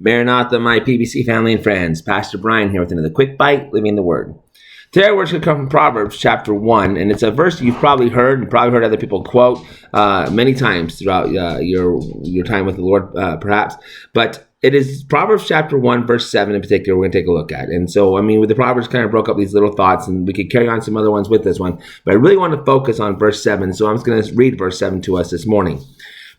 Maranatha, my PBC family and friends. Pastor Brian here with another quick bite, living the word. Today our words going to come from Proverbs chapter 1, and it's a verse you've probably heard and probably heard other people quote many times throughout your time with the Lord, perhaps. But it is Proverbs chapter 1, verse 7 in particular we're going to take a look at. And so, with the Proverbs kind of broke up these little thoughts, and we could carry on some other ones with this one. But I really want to focus on verse 7, so I'm just going to read verse 7 to us this morning.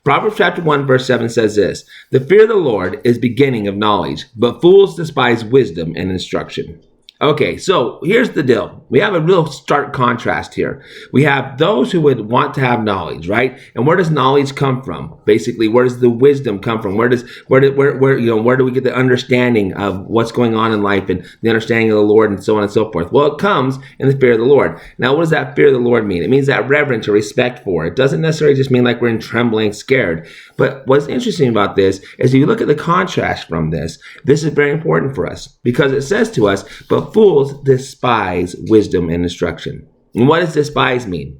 Proverbs chapter 1, verse 7 says this: "The fear of the Lord is beginning of knowledge, but fools despise wisdom and instruction." Okay, so here's the deal. We have a real stark contrast here. We have those who would want to have knowledge, right? And where does knowledge come from? Basically, where does the wisdom come from? Where do we get the understanding of what's going on in life and the understanding of the Lord and so on and so forth? Well, it comes in the fear of the Lord. Now, what does that fear of the Lord mean? It means that reverence or respect for. It doesn't necessarily just mean like we're in trembling, scared. But what's interesting about this is if you look at the contrast from this is very important for us because it says to us, but fools despise wisdom and instruction. And what does despise mean?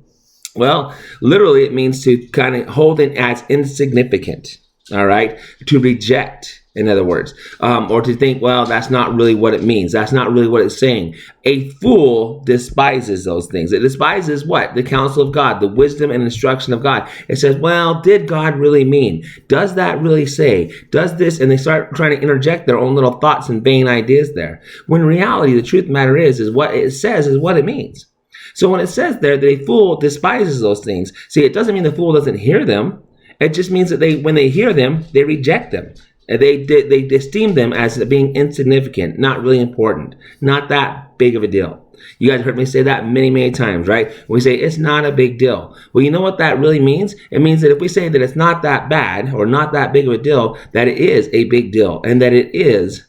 Well, literally it means to kind of hold it as insignificant, all right? To reject, in other words, or to think, well, that's not really what it means. That's not really what it's saying. A fool despises those things. It despises what? The counsel of God, the wisdom and instruction of God. It says, well, did God really mean? Does that really say? Does this? And they start trying to interject their own little thoughts and vain ideas there. When in reality, the truth of the matter is what it says is what it means. So when it says there that a fool despises those things, see, it doesn't mean the fool doesn't hear them. It just means that when they hear them, they reject them. They esteem them as being insignificant, not really important, not that big of a deal. You guys heard me say that many, many times, right? We say it's not a big deal. Well, you know what that really means? It means that if we say that it's not that bad or not that big of a deal, that it is a big deal and that it is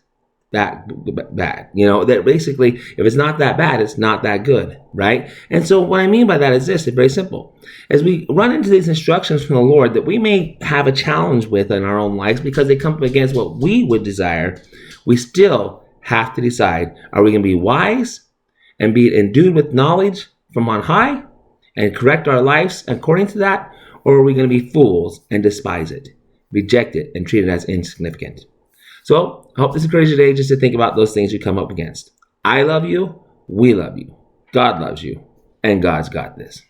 that bad. That basically, if it's not that bad, it's not that good, right? And so what I mean by that is this: it's very simple. As we run into these instructions from the Lord that we may have a challenge with in our own lives because they come against what we would desire, we still have to decide, are we going to be wise and be endued with knowledge from on high and correct our lives according to that, or are we going to be fools and despise it, reject it, and treat it as insignificant? So I hope this encourages you today just to think about those things you come up against. I love you. We love you. God loves you. And God's got this.